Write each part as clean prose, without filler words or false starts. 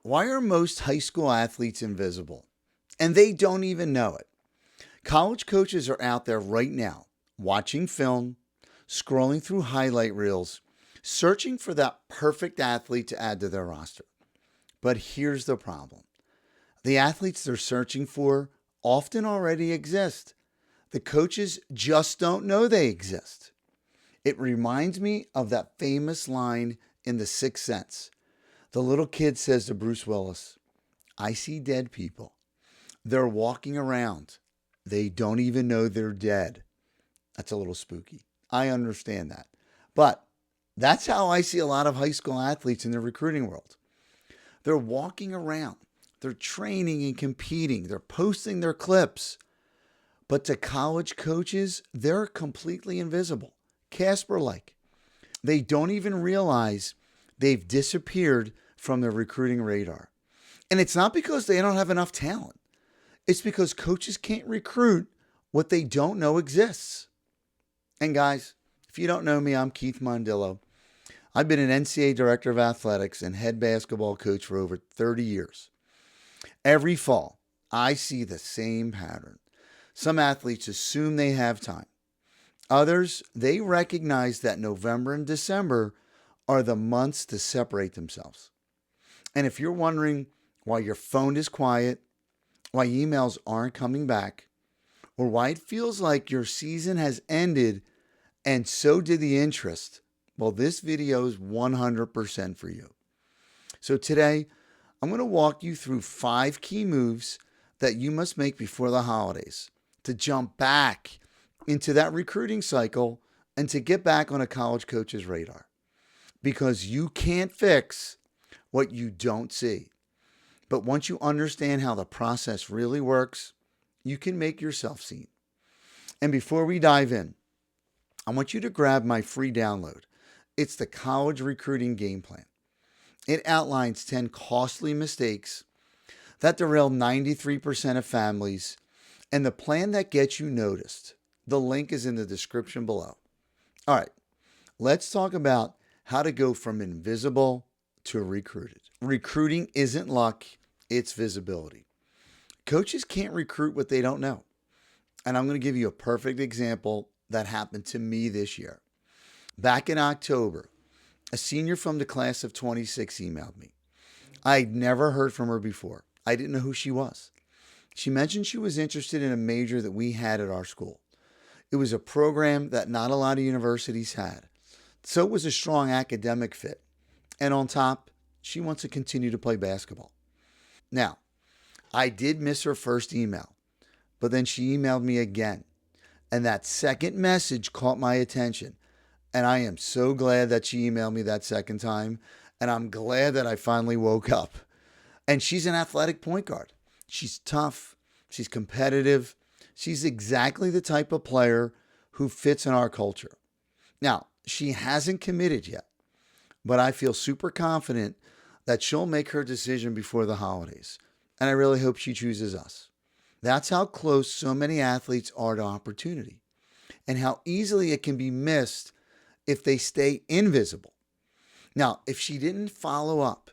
Why are most high school athletes invisible? And they don't even know it. College coaches are out there right now watching film, scrolling through highlight reels, searching for that perfect athlete to add to their roster. But here's the problem: the athletes they're searching for often already exist. The coaches just don't know they exist. It reminds me of that famous line in The Sixth Sense. The little kid says to Bruce Willis, "I see dead people. They're walking around. They don't even know they're dead." That's a little spooky. I understand that. But that's how I see a lot of high school athletes in the recruiting world. They're walking around, they're training and competing, they're posting their clips. But to college coaches, they're completely invisible, Casper like. They don't even realize they've disappeared from the recruiting radar. And it's not because they don't have enough talent, it's because coaches can't recruit what they don't know exists. And guys, if you don't know me, I'm Keith Mondillo. I've been an NCAA director of athletics and head basketball coach for over 30 years. Every fall, I see the same pattern. Some athletes assume they have time. Others, they recognize that November and December are the months to separate themselves. And if you're wondering why your phone is quiet, why emails aren't coming back, or why it feels like your season has ended and so did the interest, well, this video is 100% for you. So today, I'm going to walk you through 5 key moves that you must make before the holidays to jump back into that recruiting cycle and to get back on a college coach's radar. Because you can't fix what you don't see. But once you understand how the process really works, you can make yourself seen. And before we dive in, I want you to grab my free download. It's the College Recruiting Game Plan. It outlines 10 costly mistakes that derail 93% of families and the plan that gets you noticed. The link is in the description below. All right, let's talk about how to go from invisible to recruited. Recruiting isn't luck, it's visibility. Coaches can't recruit what they don't know. And I'm going to give you a perfect example that happened to me this year. Back in October, a senior from the class of 26 emailed me. I'd never heard from her before. I didn't know who she was. She mentioned she was interested in a major that we had at our school. It was a program that not a lot of universities had. So it was a strong academic fit. And on top, she wants to continue to play basketball. Now, I did miss her first email, but then she emailed me again. And that second message caught my attention. And I am so glad that she emailed me that second time. And I'm glad that I finally woke up. And she's an athletic point guard. She's tough. She's competitive. She's exactly the type of player who fits in our culture. Now, she hasn't committed yet, but I feel super confident that she'll make her decision before the holidays. And I really hope she chooses us. That's how close so many athletes are to opportunity and how easily it can be missed if they stay invisible. Now, if she didn't follow up,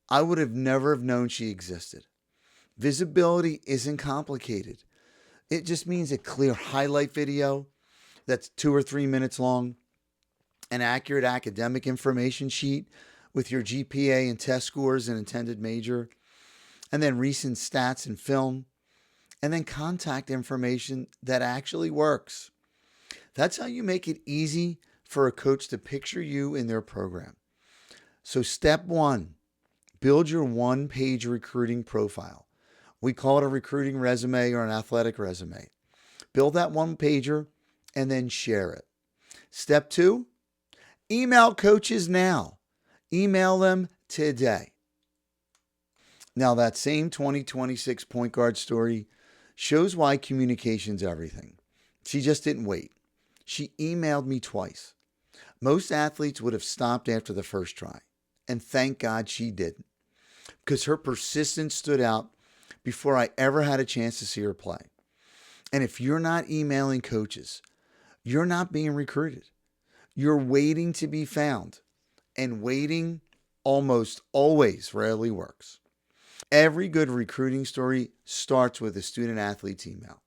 I would have never have known she existed. Visibility isn't complicated. It just means a clear highlight video that's 2 or 3 minutes long, an accurate academic information sheet with your GPA and test scores and intended major, and then recent stats and film, and then contact information that actually works. That's how you make it easy for a coach to picture you in their program. So step 1, build your one-page recruiting profile. We call it a recruiting resume or an athletic resume. Build that one-pager and then share it. Step 2, email coaches now. Email them today. Now, that same 2026 point guard story shows why communication's everything. She just didn't wait. She emailed me twice. Most athletes would have stopped after the first try. And thank God she didn't, because her persistence stood out before I ever had a chance to see her play. And if you're not emailing coaches, you're not being recruited. You're waiting to be found. And waiting almost always rarely works. Every good recruiting story starts with a student athlete's email.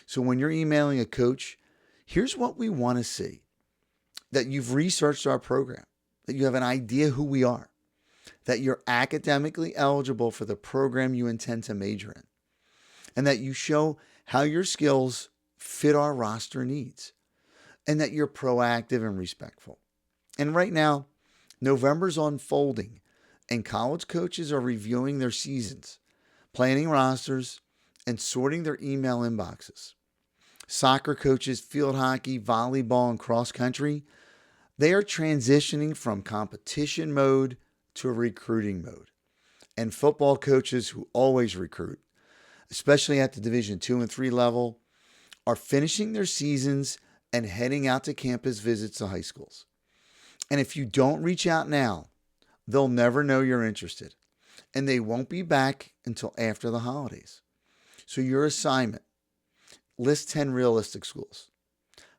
So when you're emailing a coach, here's what we want to see: that you've researched our program, that you have an idea who we are, that you're academically eligible for the program you intend to major in, and that you show how your skills fit our roster needs, and that you're proactive and respectful. And right now, November's unfolding, and college coaches are reviewing their seasons, planning rosters, and sorting their email inboxes. Soccer coaches, field hockey, volleyball, and cross country, they are transitioning from competition mode to recruiting mode. And football coaches who always recruit, especially at the Division 2 and 3 level, are finishing their seasons and heading out to campus visits to high schools. And if you don't reach out now, they'll never know you're interested, and they won't be back until after the holidays. So your assignment: list 10 realistic schools,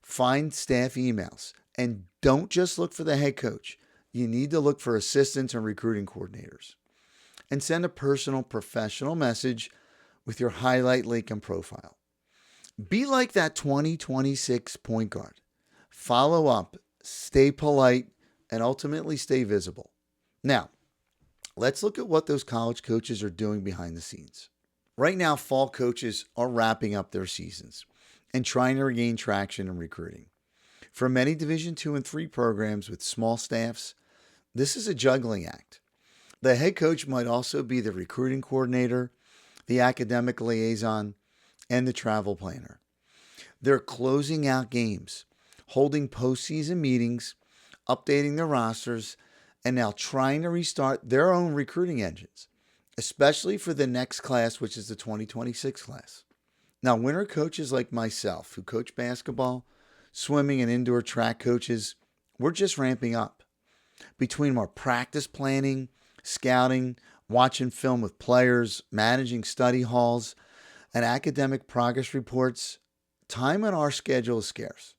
find staff emails, and don't just look for the head coach. You need to look for assistants and recruiting coordinators. And send a personal, professional message with your highlight link and profile. Be like that 2026 point guard. Follow up, stay polite, and ultimately stay visible. Now, let's look at what those college coaches are doing behind the scenes. Right now, fall coaches are wrapping up their seasons and trying to regain traction in recruiting. For many Division 2 and 3 programs with small staffs, this is a juggling act. The head coach might also be the recruiting coordinator, the academic liaison, and the travel planner. They're closing out games, holding postseason meetings, updating their rosters, and now trying to restart their own recruiting engines, especially for the next class, which is the 2026 class. Now, winter coaches like myself, who coach basketball, swimming, and indoor track coaches, we're just ramping up. Between our practice planning, scouting, watching film with players, managing study halls, and academic progress reports, time on our schedule is scarce.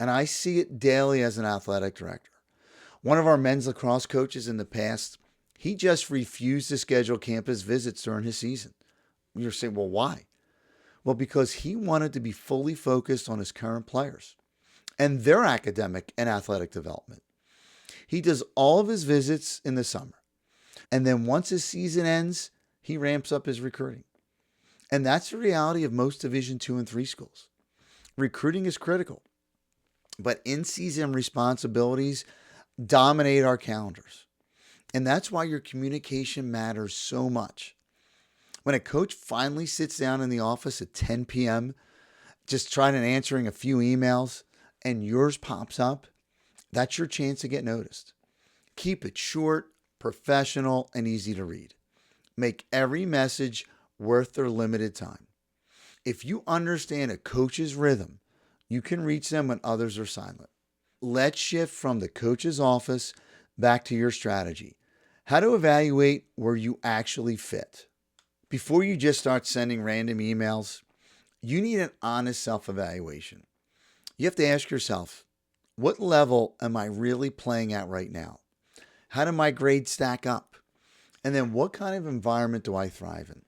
And I see it daily as an athletic director. One of our men's lacrosse coaches in the past, he just refused to schedule campus visits during his season. You're saying, well, why? Well, because he wanted to be fully focused on his current players and their academic and athletic development. He does all of his visits in the summer. And then once his season ends, he ramps up his recruiting. And that's the reality of most Division 2 and 3 schools. Recruiting is critical, but in-season responsibilities dominate our calendars. And that's why your communication matters so much. When a coach finally sits down in the office at 10 p.m., just trying and answering a few emails, and yours pops up, that's your chance to get noticed. Keep it short, professional, and easy to read. Make every message worth their limited time. If you understand a coach's rhythm, you can reach them when others are silent. Let's shift from the coach's office back to your strategy. How to evaluate where you actually fit. Before you just start sending random emails, you need an honest self-evaluation. You have to ask yourself, what level am I really playing at right now? How do my grades stack up? And then what kind of environment do I thrive in?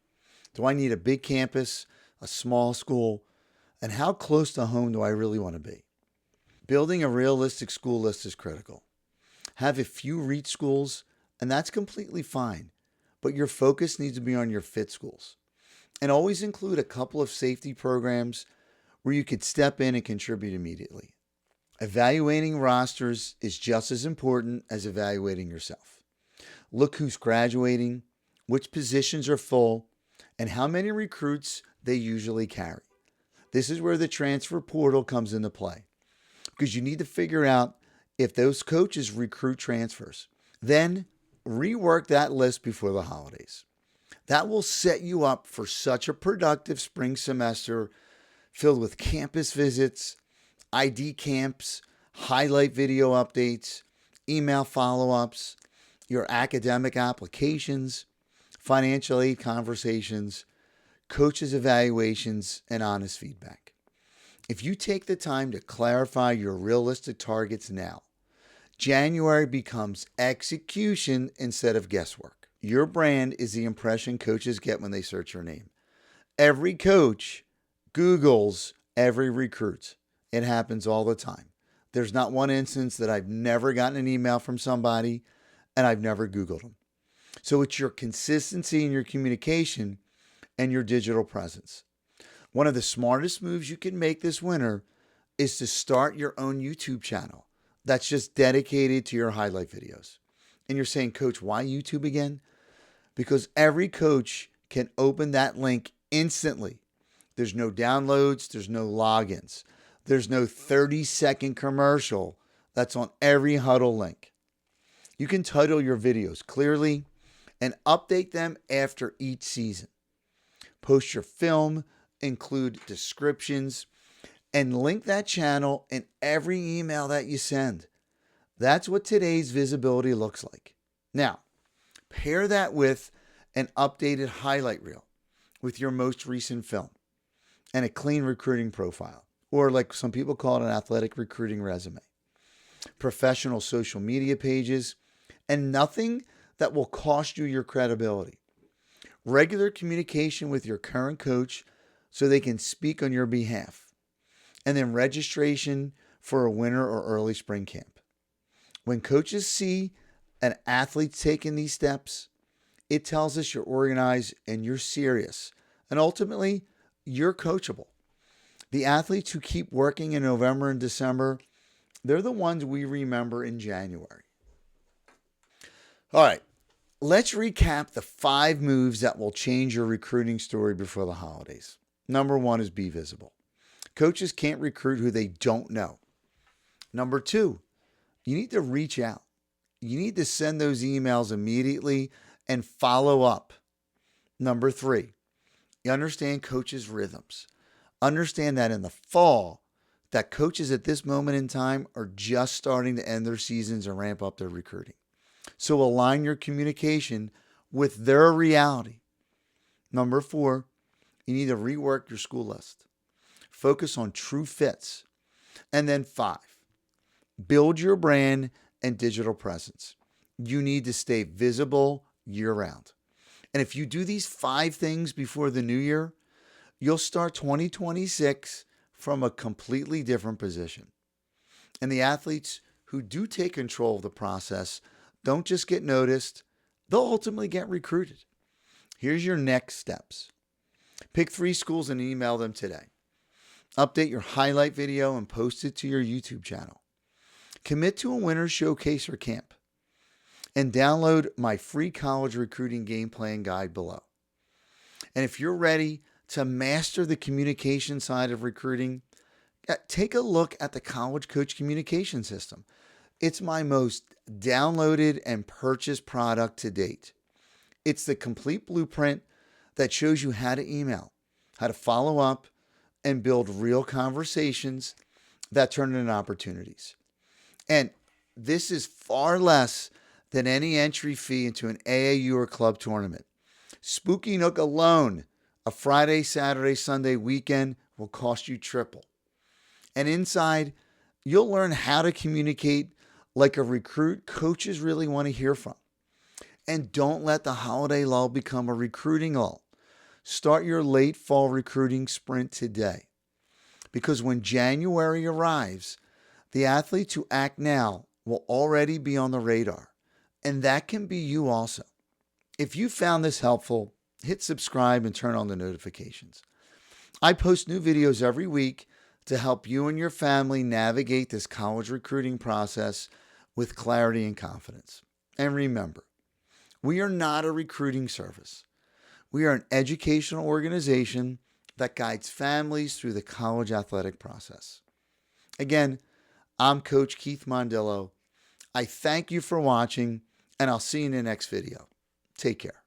Do I need a big campus, a small school? And how close to home do I really want to be? Building a realistic school list is critical. Have a few reach schools, and that's completely fine. But your focus needs to be on your fit schools. And always include a couple of safety programs where you could step in and contribute immediately. Evaluating rosters is just as important as evaluating yourself. Look who's graduating, which positions are full, and how many recruits they usually carry. This is where the transfer portal comes into play, because you need to figure out if those coaches recruit transfers. Then rework that list before the holidays. That will set you up for such a productive spring semester filled with campus visits, ID camps, highlight video updates, email follow-ups, your academic applications, financial aid conversations, coaches' evaluations, and honest feedback. If you take the time to clarify your realistic targets now, January becomes execution instead of guesswork. Your brand is the impression coaches get when they search your name. Every coach Googles every recruit. It happens all the time. There's not one instance that I've never gotten an email from somebody and I've never Googled them. So it's your consistency in your communication and your digital presence. One of the smartest moves you can make this winter is to start your own YouTube channel that's just dedicated to your highlight videos. And you're saying, Coach, why YouTube again? Because every coach can open that link instantly. There's no downloads, there's no logins, there's no 30-second commercial that's on every huddle link. You can title your videos clearly and update them after each season. Post your film, include descriptions, and link that channel in every email that you send. That's what today's visibility looks like. Now, pair that with an updated highlight reel with your most recent film and a clean recruiting profile, or like some people call it, an athletic recruiting resume, professional social media pages, and nothing that will cost you your credibility. Regular communication with your current coach so they can speak on your behalf, and then registration for a winter or early spring camp. When coaches see an athlete taking these steps, it tells us you're organized and you're serious, and ultimately, you're coachable. The athletes who keep working in November and December, they're the ones we remember in January. All right, let's recap the 5 moves that will change your recruiting story before the holidays. Number 1 is be visible. Coaches can't recruit who they don't know. Number 2, you need to reach out. You need to send those emails immediately and follow up. Number 3, you understand coaches' rhythms. Understand that in the fall, that coaches at this moment in time are just starting to end their seasons and ramp up their recruiting. So align your communication with their reality. Number 4, you need to rework your school list. Focus on true fits. And then 5, build your brand and digital presence. You need to stay visible year-round. And if you do these 5 things before the new year, you'll start 2026 from a completely different position. And the athletes who do take control of the process don't just get noticed, they'll ultimately get recruited. Here's your next steps. Pick 3 schools and email them today. Update your highlight video and post it to your YouTube channel. Commit to a winter showcase or camp. And download my free college recruiting game plan guide below. And if you're ready to master the communication side of recruiting, take a look at the College Coach Communication System. It's my most downloaded and purchased product to date. It's the complete blueprint that shows you how to email, how to follow up, and build real conversations that turn into opportunities. And this is far less than any entry fee into an AAU or club tournament. Spooky Nook alone, a Friday, Saturday, Sunday weekend, will cost you triple. And inside, you'll learn how to communicate like a recruit coaches really want to hear from. And don't let the holiday lull become a recruiting lull. Start your late fall recruiting sprint today. Because when January arrives, the athletes who act now will already be on the radar. And that can be you also. If you found this helpful, hit subscribe and turn on the notifications. I post new videos every week to help you and your family navigate this college recruiting process with clarity and confidence. And remember, we are not a recruiting service. We are an educational organization that guides families through the college athletic process. Again, I'm Coach Keith Mondillo. I thank you for watching, and I'll see you in the next video. Take care.